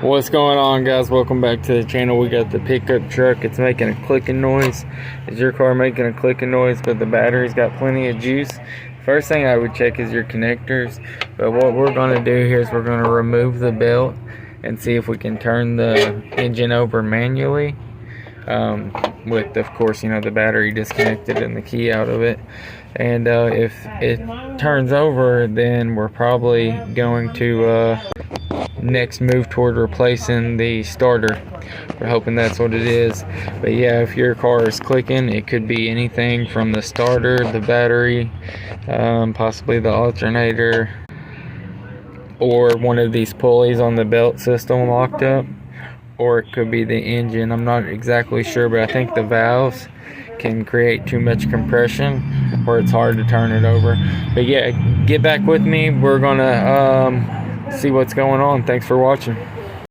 What's going on, guys? Welcome back to the channel. We got the pickup truck. It's making a clicking noise. Is your car making a clicking noise but the battery's got plenty of juice? First thing I would check is your connectors. But what we're going to do here is we're going to remove the belt and see if we can turn the engine over manually with, of course, the battery disconnected and the key out of it. And if it turns over, then we're probably going to next move toward replacing the starter. We're hoping that's what it is. But yeah, if your car is clicking, it could be anything from the starter, the battery, possibly the alternator, or one of these pulleys on the belt system locked up, or it could be the engine. I'm not exactly sure, but I think the valves can create too much compression where it's hard to turn it over. But yeah, get back with me. We're gonna see what's going on. Thanks for watching.